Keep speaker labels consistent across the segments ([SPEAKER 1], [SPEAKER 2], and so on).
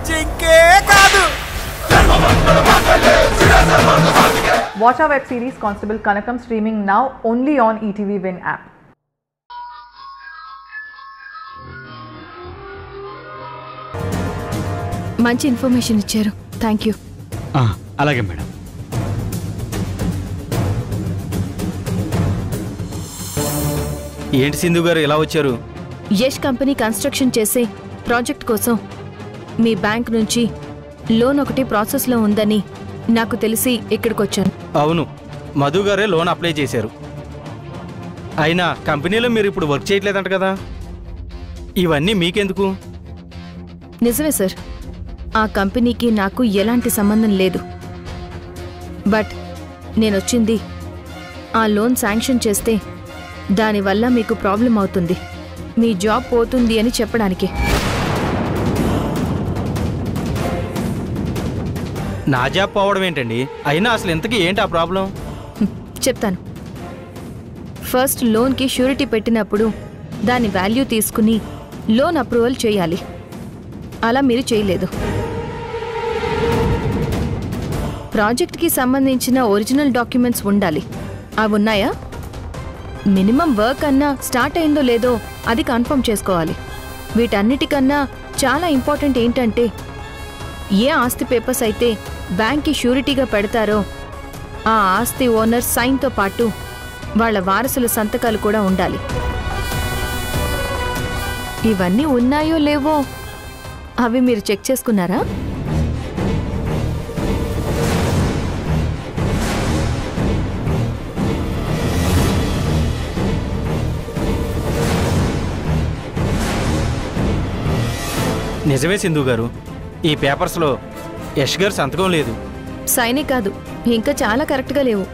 [SPEAKER 1] జింకే కాదు.
[SPEAKER 2] Watch our web series Constable Kanakam streaming now only on ETV Win app.
[SPEAKER 3] మంచి information ఇచ్చారు, thank you.
[SPEAKER 4] అలాగే madam.
[SPEAKER 1] ఏంటి సింధు గారు ఇలా వచ్చారు?
[SPEAKER 3] యష్ కంపెనీ కన్స్ట్రక్షన్ చేసే ప్రాజెక్ట్ కోసం మీ బ్యాంక్ నుంచి లోన్ ఒకటి ప్రాసెస్లో ఉందని నాకు తెలిసి ఇక్కడికి వచ్చాను.
[SPEAKER 1] అవును, మధు గారే లోన్ అప్లై చేశారు. అయినా కంపెనీలో మీరు ఇప్పుడు వర్క్ చేయట్లేదంట కదా, ఇవన్నీ మీకెందుకు?
[SPEAKER 3] నిజమే సార్, ఆ కంపెనీకి నాకు ఎలాంటి సంబంధం లేదు. బట్ నేనొచ్చింది ఆ లోన్ శాంక్షన్ చేస్తే దానివల్ల మీకు ప్రాబ్లం అవుతుంది, మీ జాబ్ పోతుంది అని చెప్పడానికి.
[SPEAKER 1] నా జాబ్ పోవడం ఏంటండి? అయినా అసలు ఇంతకీ ఏంటి ఆ ప్రాబ్లం?
[SPEAKER 3] చెప్తాను. ఫస్ట్ లోన్కి షూరిటీ పెట్టినప్పుడు దాని వాల్యూ తీసుకుని లోన్ అప్రూవల్ చేయాలి. అలా మీరు చేయలేదు. ప్రాజెక్ట్కి సంబంధించిన ఒరిజినల్ డాక్యుమెంట్స్ ఉండాలి. అవి ఉన్నాయా? మినిమం వర్క్ అన్నా స్టార్ట్ అయిందో లేదో అది కన్ఫర్మ్ చేసుకోవాలి. వీటన్నిటికన్నా చాలా ఇంపార్టెంట్ ఏంటంటే ఏ ఆస్తి పేపర్స్ అయితే బ్యాంక్కి షూరిటీగా పెడతారో ఆ ఆస్తి ఓనర్ సైన్తో పాటు వాళ్ళ వారసుల సంతకాలు కూడా ఉండాలి. ఇవన్నీ ఉన్నాయో లేవో అవి మీరు చెక్ చేసుకున్నారా?
[SPEAKER 1] నిజమే సింధు గారు, ఈ పేపర్స్లో యష్ గారు సంతకం లేదు.
[SPEAKER 3] సైనే కాదు, ఇంకా చాలా కరెక్ట్గా లేవు.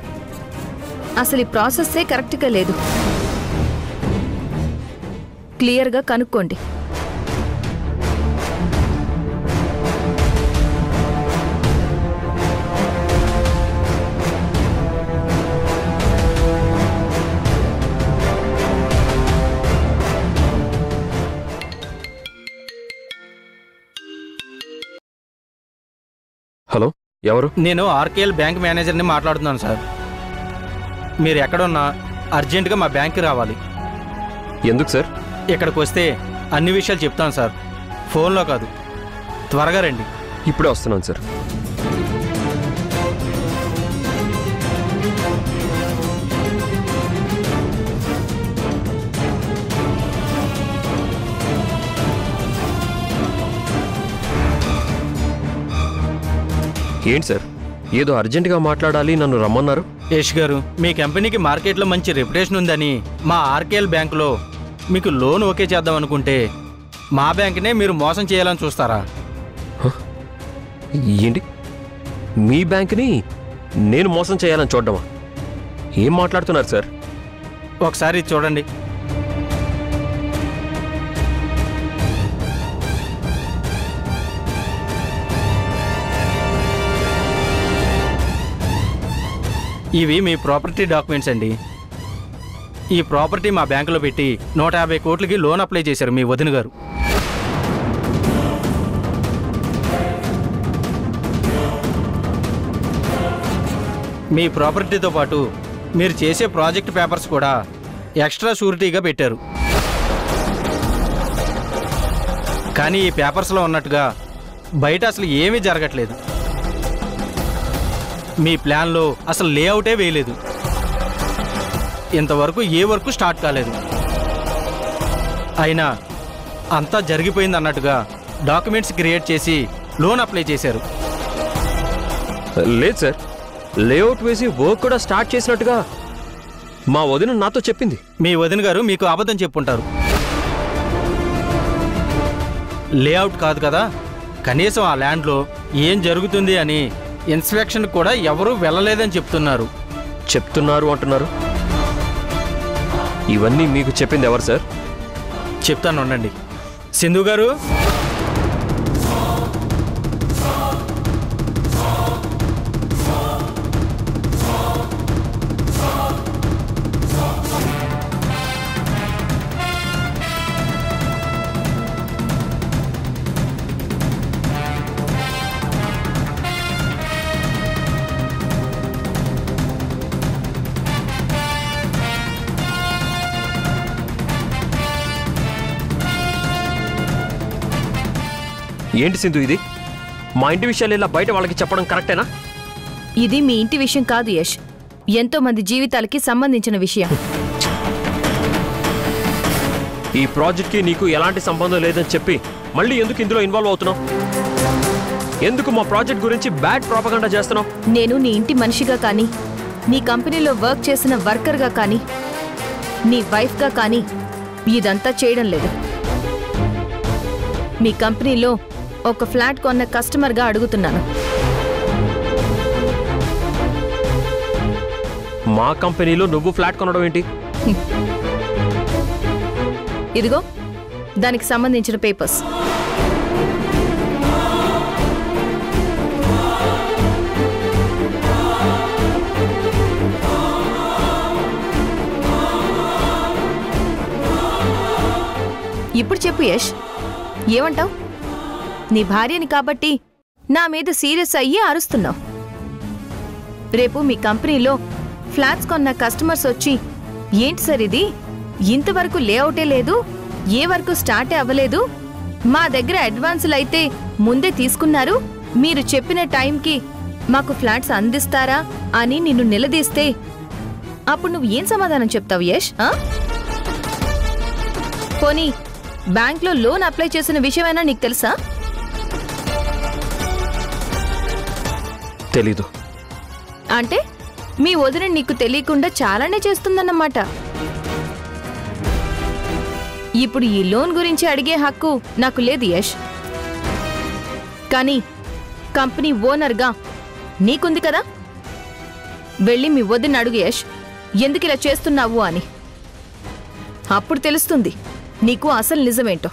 [SPEAKER 3] అసలు ఈ ప్రాసెస్సే కరెక్ట్గా లేదు. క్లియర్గా కనుక్కోండి.
[SPEAKER 5] హలో, ఎవరు?
[SPEAKER 1] నేను ఆర్కేఎల్ బ్యాంక్ మేనేజర్ని మాట్లాడుతున్నాను సార్. మీరు ఎక్కడున్నా అర్జెంటుగా మా బ్యాంక్కి రావాలి.
[SPEAKER 5] ఎందుకు సార్?
[SPEAKER 1] ఇక్కడికి వస్తే అన్ని విషయాలు చెప్తాను సార్, ఫోన్లో కాదు. త్వరగా రండి.
[SPEAKER 5] ఇప్పుడే వస్తున్నాను సార్. ఏంటి సార్, ఏదో అర్జెంటుగా మాట్లాడాలి, నన్ను రమ్మన్నారు?
[SPEAKER 1] యష్ గారు, మీ కంపెనీకి మార్కెట్లో మంచి రెప్యుటేషన్ ఉందని మా ఆర్కేఎల్ బ్యాంకులో మీకు లోన్ ఓకే చేద్దాం అనుకుంటే మా బ్యాంక్నే మీరు మోసం చేయాలని చూస్తారా?
[SPEAKER 5] ఏంటి, మీ బ్యాంక్ని నేను మోసం చేయాలని చూడడమా? ఏం మాట్లాడుతున్నారు సార్?
[SPEAKER 1] ఒకసారి చూడండి. ఇవి మీ ప్రాపర్టీ డాక్యుమెంట్స్ అండి. ఈ ప్రాపర్టీ మా బ్యాంకులో పెట్టి 150 కోట్లకి లోన్ అప్లై చేశారు మీ వదిన గారు. మీ ప్రాపర్టీతో పాటు మీరు చేసే ప్రాజెక్ట్ పేపర్స్ కూడా ఎక్స్ట్రా షూరిటీగా పెట్టారు. కానీ ఈ పేపర్స్లో ఉన్నట్టుగా బయట అసలు ఏమీ జరగట్లేదు. మీ ప్లాన్లో అసలు లేఅవుటే వేయలేదు. ఇంతవరకు ఏ వర్క్ స్టార్ట్ కాలేదు. అయినా అంతా జరిగిపోయింది అన్నట్టుగా డాక్యుమెంట్స్ క్రియేట్ చేసి లోన్ అప్లై చేశారు.
[SPEAKER 5] లేదు సార్, లేఅవుట్ వేసి వర్క్ కూడా స్టార్ట్ చేసినట్టుగా మా వదిన నాతో చెప్పింది.
[SPEAKER 1] మీ వదిన గారు మీకు అబద్ధం చెప్పుంటారు. లేఅవుట్ కాదు కదా, కనీసం ఆ ల్యాండ్లో ఏం జరుగుతుంది అని ఇన్స్పెక్షన్ కూడా ఎవరూ వెళ్ళలేదని చెప్తున్నారు
[SPEAKER 5] అంటున్నారు. ఇవన్నీ మీకు చెప్పింది ఎవరు సార్?
[SPEAKER 1] చెప్తాను ఉండండి. సింధు గారు,
[SPEAKER 5] ఏంటి సింధు ఇది? మా ఇంటి విషయాలు ఇలా బయట వాళ్ళకి చెప్పడం కరెక్టేనా?
[SPEAKER 3] ఇది మీ ఇంటి విషయం కాదు యష్, ఎంతో మంది జీవితాలకి సంబంధించిన విషయం.
[SPEAKER 5] ఈ ప్రాజెక్ట్కి నీకు ఎలాంటి సంబంధం లేదని చెప్పి మళ్ళీ ఎందుకు ఇందులో ఇన్వాల్వ్ అవుతున్నావు? ఎందుకు మా ప్రాజెక్ట్ గురించి బ్యాడ్ ప్రాపగండా చేస్తున్నావు?
[SPEAKER 3] నేను నీ ఇంటి మనిషిగా కానీ, నీ కంపెనీలో వర్క్ చేసిన వర్కర్గా కానీ, నీ వైఫ్గా కానీ ఇదంతా చేయడం లేదు. మీ కంపెనీలో ఒక ఫ్లాట్ కొన్న కస్టమర్గా అడుగుతున్నాను.
[SPEAKER 5] మా కంపెనీలో నువ్వు ఫ్లాట్ కొనడం ఏంటి?
[SPEAKER 3] ఇదిగో దానికి సంబంధించిన పేపర్స్. ఇప్పుడు చెప్పు యష్, ఏమంటావ్? నీ భార్యని కాబట్టి నా మీద సీరియస్ అయ్యి అరుస్తున్నావు. రేపు మీ కంపెనీలో ఫ్లాట్స్ కొన్న కస్టమర్స్ వచ్చి, ఏంటి సార్ ఇది, ఇంతవరకు లేఅవుటే లేదు, ఏ వరకు స్టార్టే అవ్వలేదు, మా దగ్గర అడ్వాన్సులు అయితే ముందే తీసుకున్నారు, మీరు చెప్పిన టైంకి మాకు ఫ్లాట్స్ అందిస్తారా అని నిన్ను నిలదీస్తే అప్పుడు నువ్వు ఏం సమాధానం చెప్తావు యష్? పోనీ బ్యాంక్లో లోన్ అప్లై చేసిన విషయమైనా నీకు తెలుసా?
[SPEAKER 5] తెలీదు.
[SPEAKER 3] అంటే మీ వదిన నీకు తెలియకుండా చాలానే చేస్తుందన్నమాట. ఇప్పుడు ఈ లోన్ గురించి అడిగే హక్కు నాకు లేదు యష్, కానీ కంపెనీ ఓనర్గా నీకుంది కదా. వెళ్ళి మీ వదిన అడుగు యష్, ఎందుకు ఇలా చేస్తున్నావు అని. అప్పుడు తెలుస్తుంది నీకు అసలు నిజమేంటో.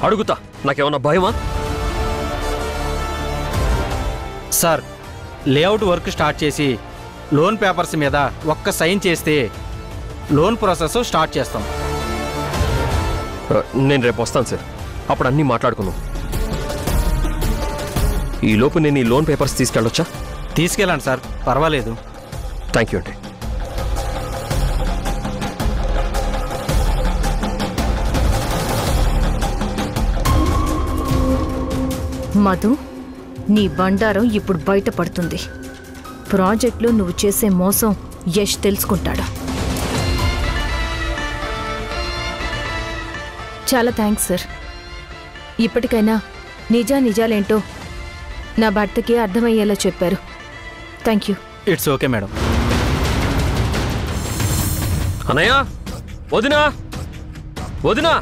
[SPEAKER 5] అడుగుతా, నాకేమన్నా భయమా?
[SPEAKER 1] సార్, లేఅవుట్ వర్క్ స్టార్ట్ చేసి లోన్ పేపర్స్ మీద ఒక్క సైన్ చేస్తే లోన్ ప్రాసెస్ స్టార్ట్ చేస్తాం.
[SPEAKER 5] నేను రేపు వస్తాను సార్, అప్పుడు అన్నీ మాట్లాడుకుందాం. ఈలోపు నేను ఈ లోన్ పేపర్స్ తీసుకెళ్ళొచ్చా?
[SPEAKER 1] తీసుకెళ్ళండి సార్, పర్వాలేదు.
[SPEAKER 5] థ్యాంక్ యూ అండి.
[SPEAKER 3] మధు, నీ బండారం ఇప్పుడు బయటపడుతుంది. ప్రాజెక్ట్లో నువ్వు చేసే మోసం యష్ తెలుసుకుంటాడు. చాలా థ్యాంక్స్ సార్. ఇప్పటికైనా నిజాలేంటో నా భర్తకి అర్థమయ్యేలా చెప్పారు. Thank you.
[SPEAKER 1] It's okay madam.
[SPEAKER 5] అన్నయ్య, వదినా, వదినా.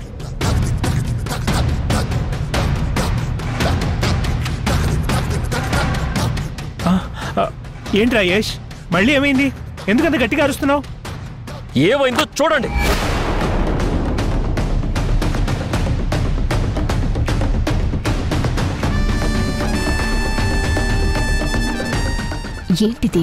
[SPEAKER 4] ఏంట్రా యష్, మళ్ళీ ఏమైంది? ఎందుకంత గట్టిగా అరుస్తున్నావు?
[SPEAKER 5] ఏమైందో చూడండి.
[SPEAKER 3] ఏంటిది?